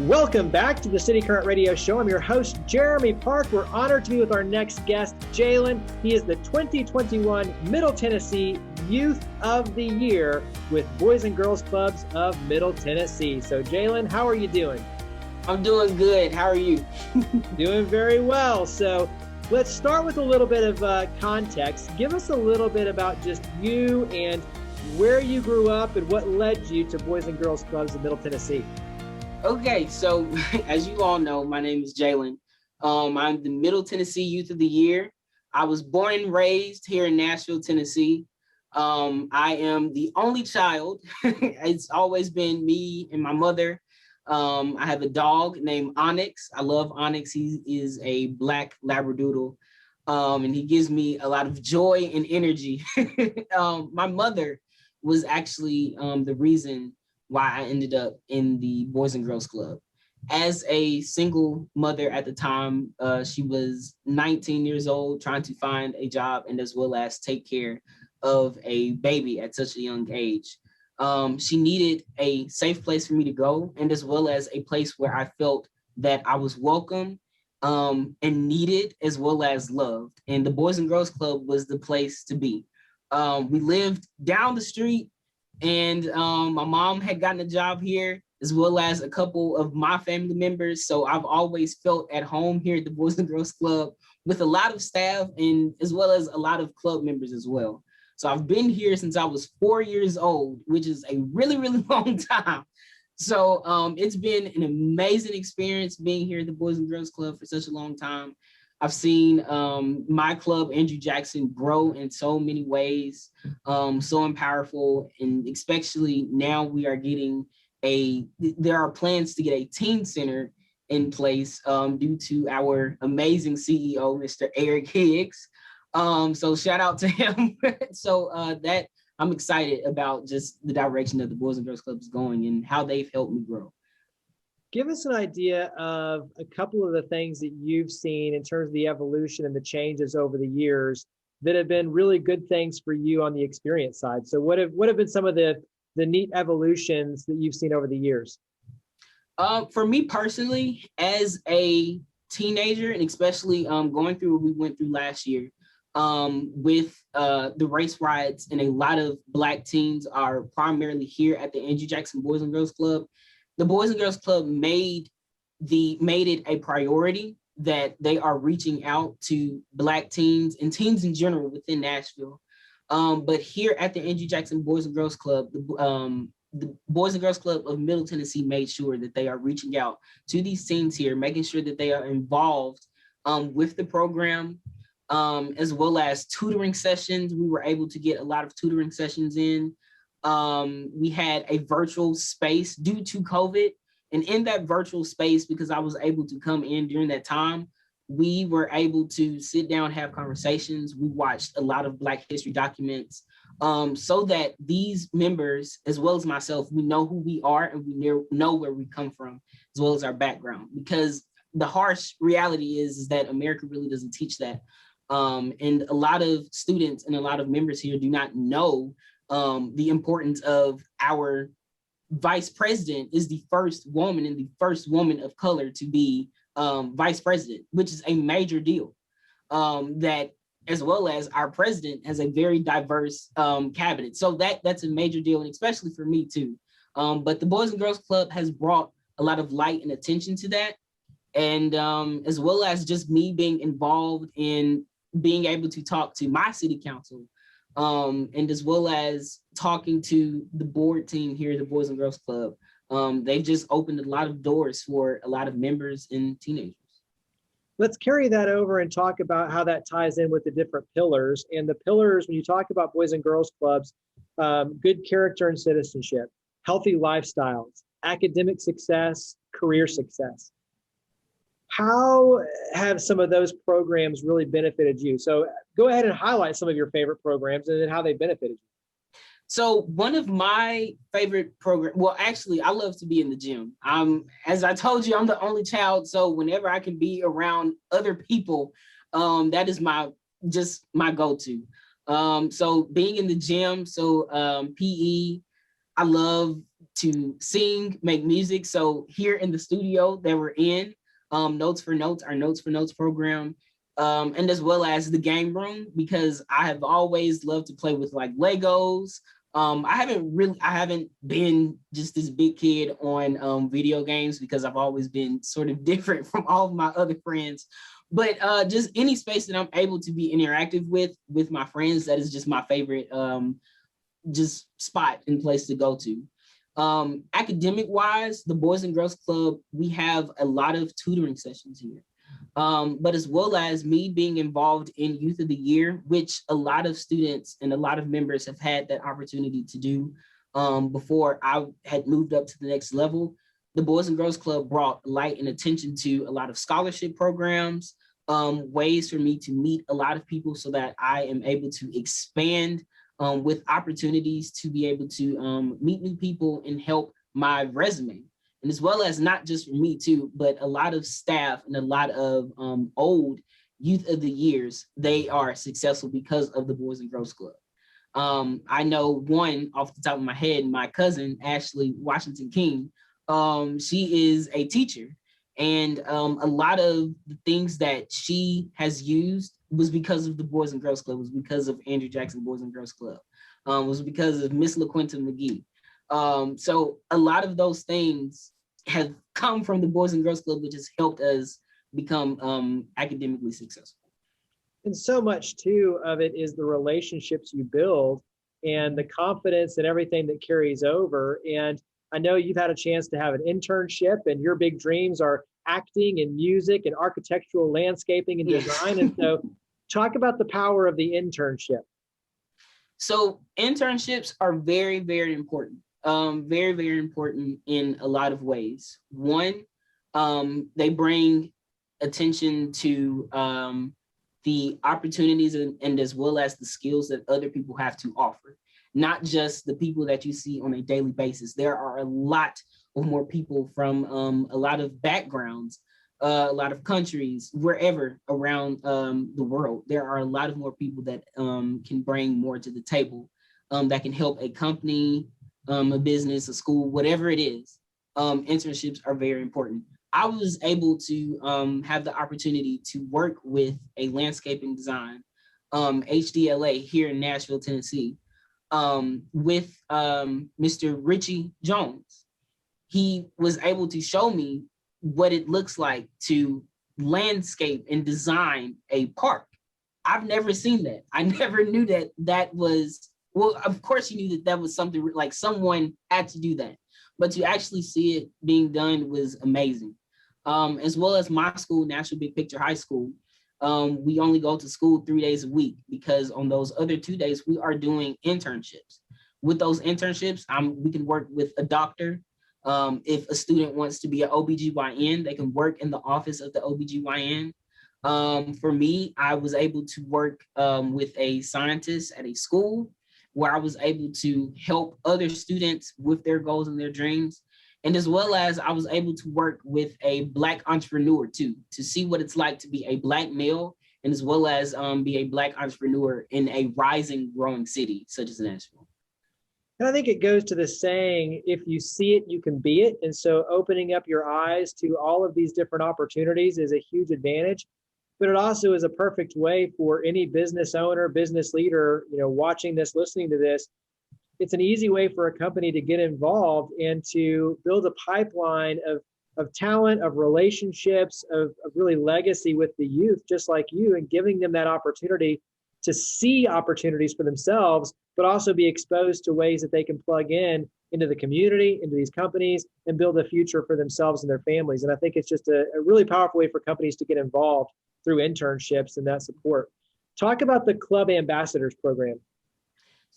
Welcome back to the City Current Radio Show. I'm your host, Jeremy Park. We're honored to be with our next guest, Jehlin. He is the 2021 Middle Tennessee Youth of the Year with Boys and Girls Clubs of Middle Tennessee. So, Jehlin, how are you doing? I'm doing good. How are you? Doing very well. So, let's start with a little bit of context. Give us a little bit about just you and where you grew up and what led you to Boys and Girls Clubs of Middle Tennessee. Okay, so as you all know, my name is Jehlin. I'm the Middle Tennessee Youth of the Year. I was born and raised here in Nashville, Tennessee. I am the only child. It's always been me and my mother. I have a dog named Onyx. I love Onyx. He is a black Labradoodle, and he gives me a lot of joy and energy. My mother was actually the reason why I ended up in the Boys and Girls Club. As a single mother at the time, she was 19 years old, trying to find a job and as well as take care of a baby at such a young age. She needed a safe place for me to go and as well as a place where I felt that I was welcome and needed as well as loved. And the Boys and Girls Club was the place to be. We lived down the street, and my mom had gotten a job here as well as a couple of my family members. So I've always felt at home here at the Boys and Girls Club with a lot of staff and as well as a lot of club members as well. So I've been here since I was 4 years old, which is a really, really long time. So it's been an amazing experience being here at the Boys and Girls Club for such a long time. I've seen my club, Andrew Jackson, grow in so many ways, so powerful, and especially now we are getting there are plans to get a teen center in place due to our amazing CEO, Mr. Eric Higgs. So shout out to him. So that I'm excited about just the direction that the Boys and Girls Club is going and how they've helped me grow. Give us an idea of a couple of the things that you've seen in terms of the evolution and the changes over the years that have been really good things for you on the experience side. So what have been some of the neat evolutions that you've seen over the years? For me personally, as a teenager, and especially going through what we went through last year with the race riots, and a lot of Black teens are primarily here at the Andrew Jackson Boys and Girls Club. The Boys and Girls Club made it a priority that they are reaching out to Black teens and teens in general within Nashville. But here at the Andrew Jackson Boys and Girls Club, the Boys and Girls Club of Middle Tennessee made sure that they are reaching out to these teens here, making sure that they are involved with the program, as well as tutoring sessions. We were able to get a lot of tutoring sessions in. We had a virtual space due to COVID. And in that virtual space, because I was able to come in during that time, we were able to sit down, have conversations. We watched a lot of Black history documents so that these members, as well as myself, we know who we are and we know where we come from, as well as our background. Because the harsh reality is that America really doesn't teach that. And a lot of students and a lot of members here do not know the importance of our vice president is the first woman and the first woman of color to be vice president, which is a major deal. That as well as our president has a very diverse cabinet. So that's a major deal, and especially for me too. But the Boys and Girls Club has brought a lot of light and attention to that. And as well as just me being involved in being able to talk to my city council, and as well as talking to the board team here at the Boys and Girls Club. They've just opened a lot of doors for a lot of members and teenagers. Let's carry that over and talk about how that ties in with the different pillars. And the pillars, when you talk about Boys and Girls Clubs, good character and citizenship, healthy lifestyles, academic success, career success. How have some of those programs really benefited you? So go ahead and highlight some of your favorite programs and then how they benefited you. So one of my favorite programs, well, actually, I love to be in the gym. As I told you, I'm the only child. So whenever I can be around other people, that is my go-to. So being in the gym, PE, I love to sing, make music. So here in the studio that we're in, Notes for Notes, our Notes for Notes program, and as well as the game room, because I have always loved to play with like Legos. I haven't been just this big kid on video games because I've always been sort of different from all of my other friends. But just any space that I'm able to be interactive with my friends, that is just my favorite just spot and place to go to. Academic wise, the Boys and Girls Club, we have a lot of tutoring sessions here. But as well as me being involved in Youth of the Year, which a lot of students and a lot of members have had that opportunity to do before I had moved up to the next level. The Boys and Girls Club brought light and attention to a lot of scholarship programs, ways for me to meet a lot of people so that I am able to expand with opportunities to be able to meet new people and help my resume. And as well as not just for me too, but a lot of staff and a lot of old Youth of the Years, they are successful because of the Boys and Girls Club. I know one off the top of my head, my cousin, Ashley Washington King, she is a teacher. And a lot of the things that she has used was because of the Boys and Girls Club, was because of Andrew Jackson Boys and Girls Club, was because of Miss LaQuinta McGee. So a lot of those things have come from the Boys and Girls Club, which has helped us become academically successful. And so much too of it is the relationships you build and the confidence and everything that carries over. And I know you've had a chance to have an internship, and your big dreams are acting and music and architectural landscaping and design. And so talk about the power of the internship. So internships are very, very important. Very, very important in a lot of ways. One, they bring attention to the opportunities and as well as the skills that other people have to offer, not just the people that you see on a daily basis. There are a lot of more people from a lot of backgrounds, a lot of countries, wherever around the world. There are a lot of more people that can bring more to the table, that can help a company, a business, a school, whatever it is. Internships are very important. I was able to have the opportunity to work with a landscaping design, HDLA here in Nashville, Tennessee, with Mr. Richie Jones. He was able to show me what it looks like to landscape and design a park. I've never seen that. I never knew that that was, well, of course you knew that that was something like someone had to do that, but to actually see it being done was amazing. As well as my school, National Big Picture High School, we only go to school 3 days a week because on those other 2 days, we are doing internships. With those internships, we can work with a doctor. If a student wants to be an OBGYN, they can work in the office of the OBGYN. For me, I was able to work with a scientist at a school where I was able to help other students with their goals and their dreams. And as well as I was able to work with a Black entrepreneur too, to see what it's like to be a Black male, and as well as be a Black entrepreneur in a rising, growing city such as Nashville. And I think it goes to the saying, if you see it, you can be it. And so opening up your eyes to all of these different opportunities is a huge advantage, but it also is a perfect way for any business owner, business leader, watching this, listening to this. It's an easy way for a company to get involved and to build a pipeline of talent, of relationships, of really legacy with the youth, just like you, and giving them that opportunity to see opportunities for themselves, but also be exposed to ways that they can plug into the community, into these companies, and build a future for themselves and their families. And I think it's just a really powerful way for companies to get involved through internships and that support. Talk about the Club Ambassadors program.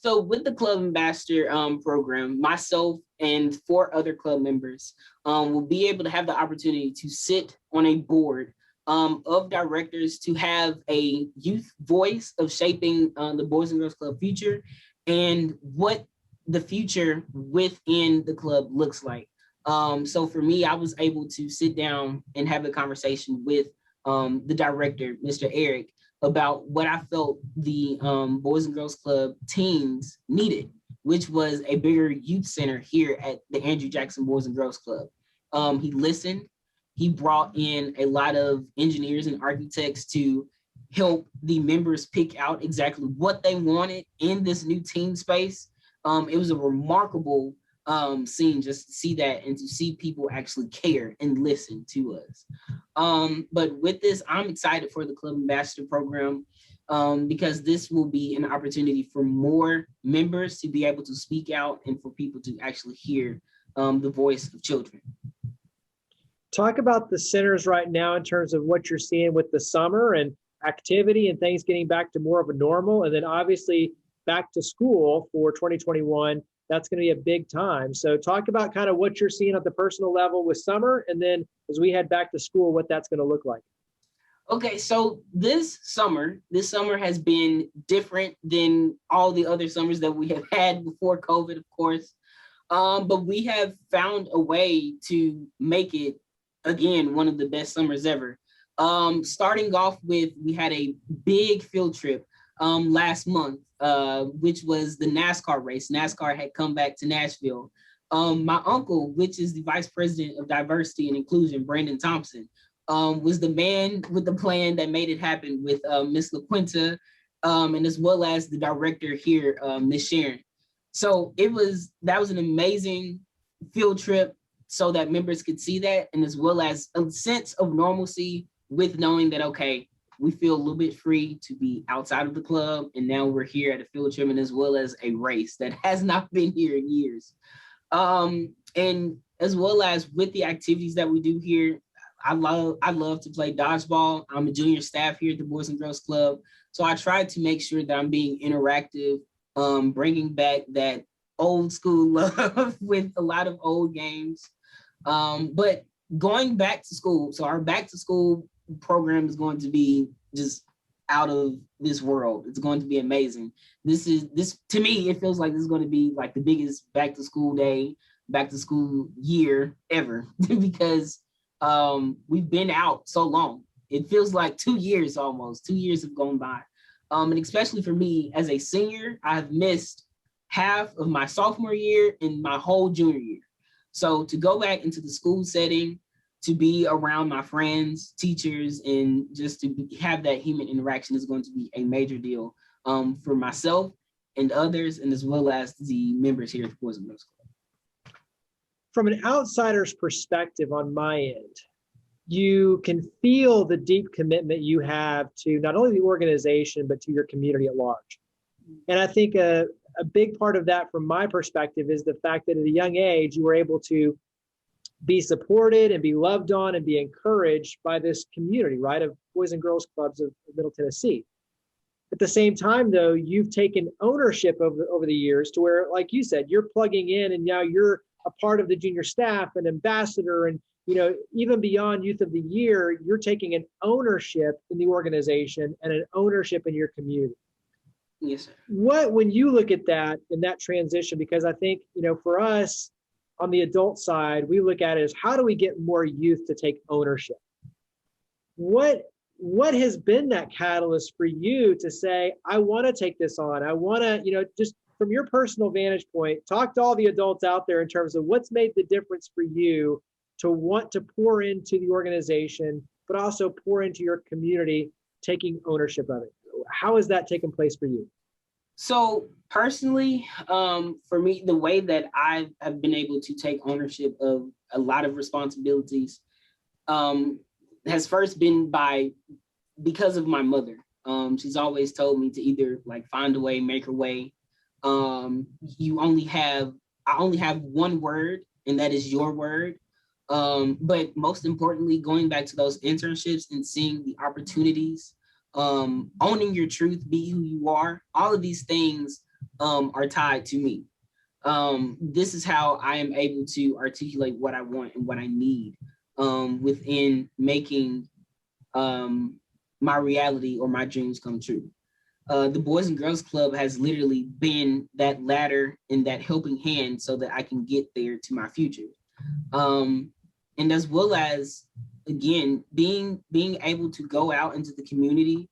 So with the Club Ambassador program, myself and 4 other club members will be able to have the opportunity to sit on a board of directors to have a youth voice of shaping the Boys and Girls Club future and what the future within the club looks like. So for me, I was able to sit down and have a conversation with the director, Mr. Eric, about what I felt the Boys and Girls Club teams needed which was a bigger youth center here at the Andrew Jackson Boys and Girls Club. He listened. He brought in a lot of engineers and architects to help the members pick out exactly what they wanted in this new team space. It was a remarkable scene just to see that and to see people actually care and listen to us. But with this, I'm excited for the Club Ambassador program because this will be an opportunity for more members to be able to speak out and for people to actually hear the voice of children. Talk about the centers right now in terms of what you're seeing with the summer and activity and things getting back to more of a normal, and then obviously back to school for 2021. That's going to be a big time. So talk about kind of what you're seeing at the personal level with summer, and then as we head back to school, what that's going to look like. Okay, so this summer has been different than all the other summers that we have had before COVID, of course. But we have found a way to make it, again, one of the best summers ever. Starting off with, we had a big field trip last month, which was the NASCAR race. NASCAR had come back to Nashville. My uncle, which is the Vice President of Diversity and Inclusion, Brandon Thompson, was the man with the plan that made it happen with Miss LaQuinta, and as well as the director here, Miss Sharon. So that was an amazing field trip so that members could see that, and as well as a sense of normalcy with knowing that, okay, we feel a little bit free to be outside of the club, and now we're here at a field trip and as well as a race that has not been here in years. And as well as with the activities that we do here, I love to play dodgeball. I'm a junior staff here at the Boys and Girls Club, so I try to make sure that I'm being interactive, bringing back that old school love with a lot of old games. But going back to school, so our back to school program is going to be just out of this world. It's going to be amazing. This to me, it feels like this is going to be like the biggest back to school day, back to school year ever because we've been out so long. It feels like 2 years almost. 2 years have gone by. And especially for me as a senior, I've missed half of my sophomore year and my whole junior year. So to go back into the school setting, to be around my friends, teachers, and just to have that human interaction is going to be a major deal for myself and others, and as well as the members here at the Boys and Girls Club. From an outsider's perspective on my end, you can feel the deep commitment you have to not only the organization, but to your community at large. And I think a big part of that from my perspective is the fact that at a young age, you were able to be supported and be loved on and be encouraged by this community, right, of Boys and Girls Clubs of Middle Tennessee. At the same time, though, you've taken ownership over the years to where, like you said, you're plugging in and now you're a part of the junior staff and ambassador, and even beyond Youth of the Year, you're taking an ownership in the organization and an ownership in your community. Yes, sir. When you look at that in that transition, because I think, for us on the adult side, we look at it as how do we get more youth to take ownership? What has been that catalyst for you to say, I want to take this on? I want to, just from your personal vantage point, talk to all the adults out there in terms of what's made the difference for you to want to pour into the organization, but also pour into your community, taking ownership of it. How has that taken place for you? So personally, for me, the way that I have been able to take ownership of a lot of responsibilities has first been because of my mother. She's always told me to either find a way, make a way. I only have one word, and that is your word. But most importantly, going back to those internships and seeing the opportunities, owning your truth, be who you are, all of these things are tied to me. This is how I am able to articulate what I want and what I need within making my reality or my dreams come true. The Boys and Girls Club has literally been that ladder and that helping hand so that I can get there to my future. And as well as, again, being able to go out into the community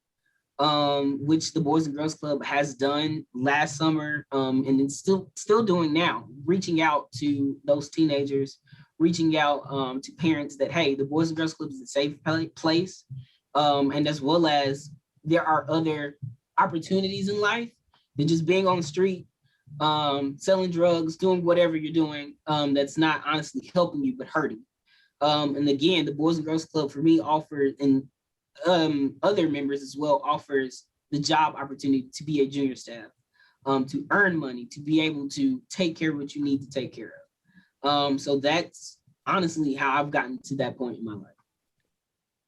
which the Boys and Girls Club has done last summer, and it's still doing now, reaching out to those teenagers, reaching out to parents that, hey, the Boys and Girls Club is a safe place, and as well as there are other opportunities in life than just being on the street, selling drugs, doing whatever you're doing, that's not honestly helping you but hurting. And again, the Boys and Girls Club for me offers, and other members as well, offers the job opportunity to be a junior staff, to earn money, to be able to take care of what you need to take care of. So that's honestly how I've gotten to that point in my life.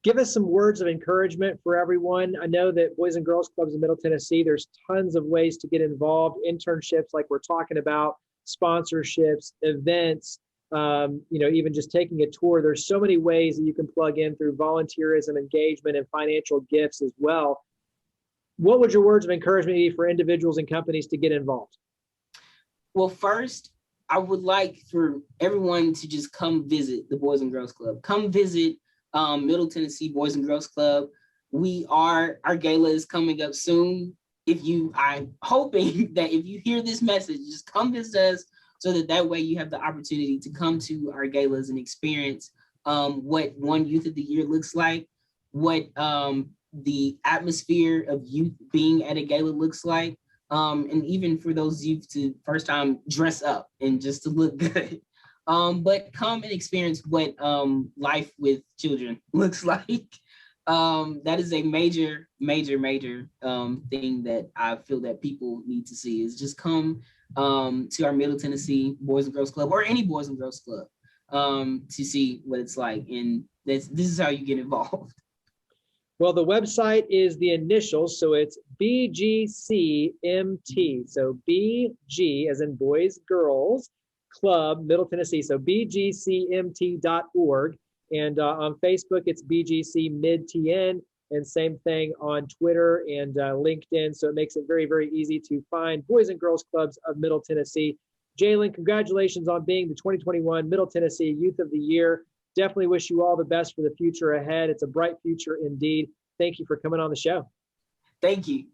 Give us some words of encouragement for everyone. I know that Boys and Girls Clubs in Middle Tennessee, there's tons of ways to get involved, internships like we're talking about, sponsorships, events, even just taking a tour. There's so many ways that you can plug in through volunteerism, engagement, and financial gifts as well. What would your words of encouragement be for individuals and companies to get involved? Well, first, I would like for everyone to just come visit the Boys and Girls Club. Come visit Middle Tennessee Boys and Girls Club. Our gala is coming up soon. I'm hoping that if you hear this message, just come visit us, so that way you have the opportunity to come to our galas and experience what one Youth of the Year looks like, what the atmosphere of youth being at a gala looks like, and even for those youth to first time dress up and just to look good. But come and experience what life with children looks like. That is a major thing that I feel that people need to see, is just come to our Middle Tennessee Boys and Girls Club, or any Boys and Girls Club, to see what it's like. And this is how you get involved. Well, the website is the initials, so it's BGCMT. So BG as in Boys, Girls Club, Middle Tennessee. So bgcmt.org. And on Facebook, it's BGC MidTN, and same thing on Twitter and LinkedIn. So it makes it very, very easy to find Boys and Girls Clubs of Middle Tennessee. Jehlin, congratulations on being the 2021 Middle Tennessee Youth of the Year. Definitely wish you all the best for the future ahead. It's a bright future indeed. Thank you for coming on the show. Thank you.